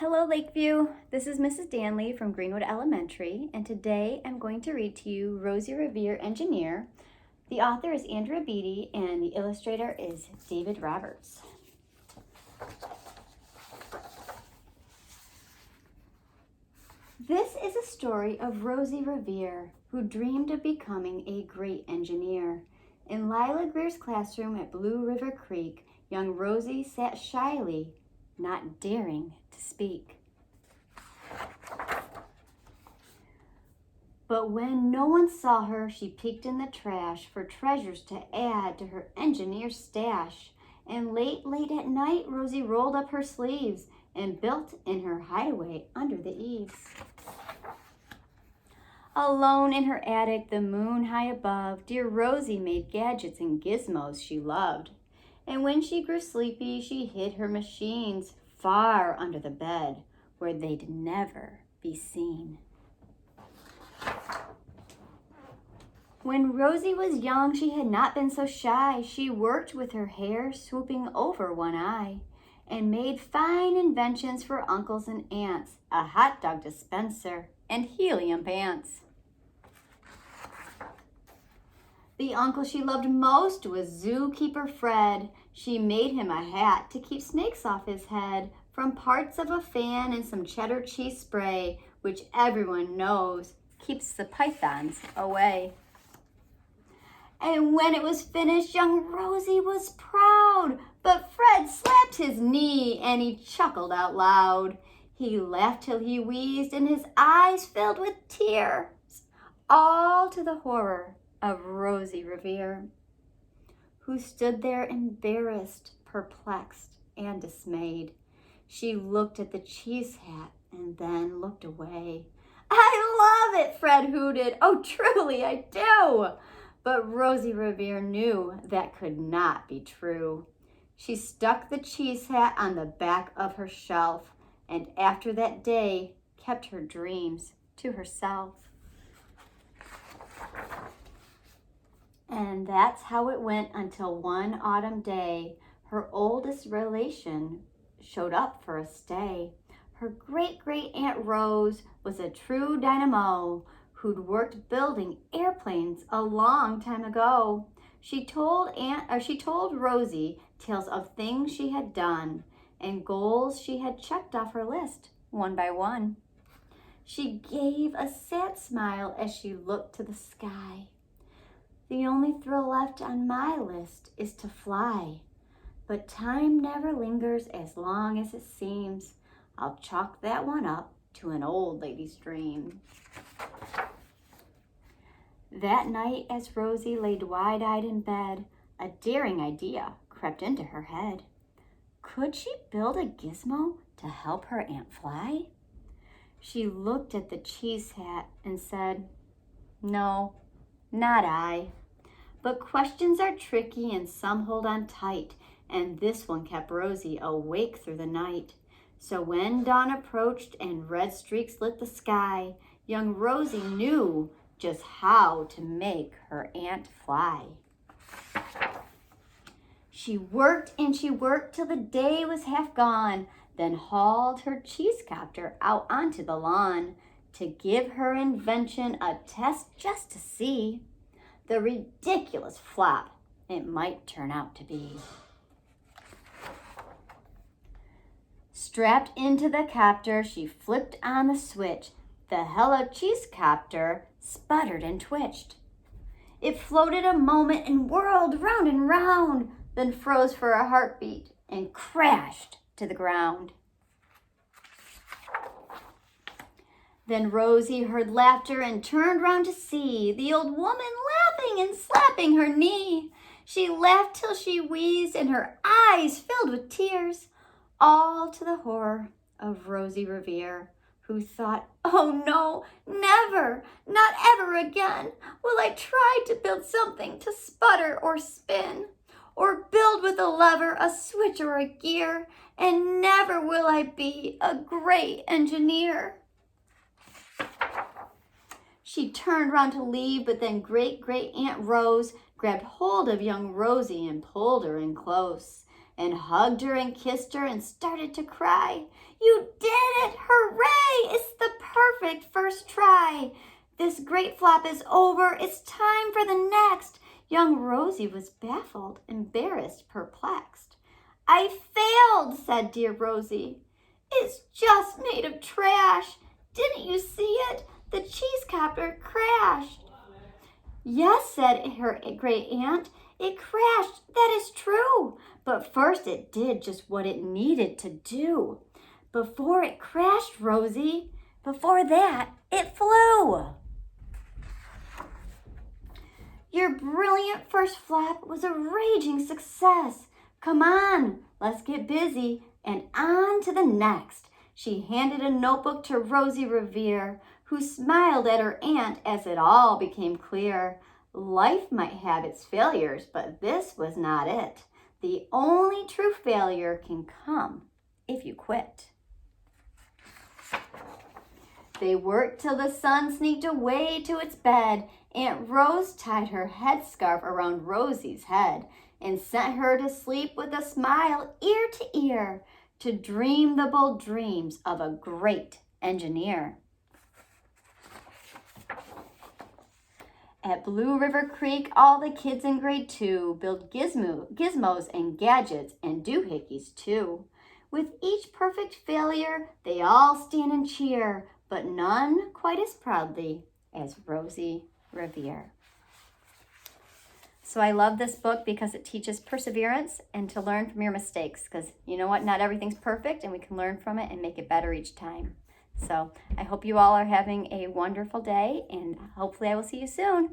Hello Lakeview, this is Mrs. Danley from Greenwood Elementary, and today I'm going to read to you Rosie Revere, Engineer. The author is Andrea Beatty and the illustrator is David Roberts. This is a story of Rosie Revere, who dreamed of becoming a great engineer. In Lila Greer's classroom at Blue River Creek, young Rosie sat shyly, not daring to speak. But when no one saw her, she peeked in the trash for treasures to add to her engineer stash. And late at night, Rosie rolled up her sleeves and built in her hideaway under the eaves. Alone in her attic, the moon high above, dear Rosie made gadgets and gizmos she loved. And when she grew sleepy, she hid her machines far under the bed where they'd never be seen. When Rosie was young, she had not been so shy. She worked with her hair swooping over one eye and made fine inventions for uncles and aunts, a hot dog dispenser and helium pants. The uncle she loved most was Zookeeper Fred. She made him a hat to keep snakes off his head from parts of a fan and some cheddar cheese spray, which everyone knows keeps the pythons away. And when it was finished, young Rosie was proud, but Fred slapped his knee and he chuckled out loud. He laughed till he wheezed and his eyes filled with tears, all to the horror of Rosie Revere, who stood there embarrassed, perplexed, and dismayed. She looked at the cheese hat and then looked away. "I love it," Fred hooted. "Oh, truly I do." But Rosie Revere knew that could not be true. She stuck the cheese hat on the back of her shelf and after that day kept her dreams to herself. And that's how it went until one autumn day, her oldest relation showed up for a stay. Her great-great-aunt Rose was a true dynamo who'd worked building airplanes a long time ago. She told Rosie tales of things she had done and goals she had checked off her list one by one. She gave a sad smile as she looked to the sky. "The only thrill left on my list is to fly. But time never lingers as long as it seems. I'll chalk that one up to an old lady's dream." That night, as Rosie laid wide-eyed in bed, a daring idea crept into her head. Could she build a gizmo to help her aunt fly? She looked at the cheese hat and said, "No, not I." But questions are tricky and some hold on tight, and this one kept Rosie awake through the night. So when dawn approached and red streaks lit the sky, young Rosie knew just how to make her aunt fly. She worked and she worked till the day was half gone, then hauled her cheese copter out onto the lawn to give her invention a test just to see the ridiculous flop it might turn out to be. Strapped into the copter, she flipped on the switch. The Hello Cheese Copter sputtered and twitched. It floated a moment and whirled round and round, then froze for a heartbeat and crashed to the ground. Then Rosie heard laughter and turned round to see the old woman laughing and slapping her knee. She laughed till she wheezed and her eyes filled with tears, all to the horror of Rosie Revere, who thought, "Oh no, never, not ever again will I try to build something to sputter or spin, or build with a lever, a switch, or a gear, and never will I be a great engineer." She turned round to leave, but then great-great-aunt Rose grabbed hold of young Rosie and pulled her in close. and hugged her and kissed her and started to cry. You did it! Hooray! It's the perfect first try. This great flop is over. It's time for the next. Young Rosie was baffled, embarrassed, perplexed. I failed, said dear Rosie. It's just made of trash. Didn't you see it? The cheese copter crashed. Yes, said her great aunt. It crashed, that is true. But first it did just what it needed to do. Before it crashed, Rosie, before that, it flew. Your brilliant first flap was a raging success. Come on, let's get busy and on to the next. She handed a notebook to Rosie Revere, who smiled at her aunt as it all became clear. Life might have its failures, but this was not it. The only true failure can come if you quit. They worked till the sun sneaked away to its bed. Aunt Rose tied her headscarf around Rosie's head and sent her to sleep with a smile ear to ear to dream the bold dreams of a great engineer. At Blue River Creek, all the kids in grade 2 build gizmos and gadgets and doohickeys too. With each perfect failure, they all stand and cheer, but none quite as proudly as Rosie Revere. So I love this book because it teaches perseverance and to learn from your mistakes, because you know what, not everything's perfect and we can learn from it and make it better each time. So I hope you all are having a wonderful day, and hopefully I will see you soon.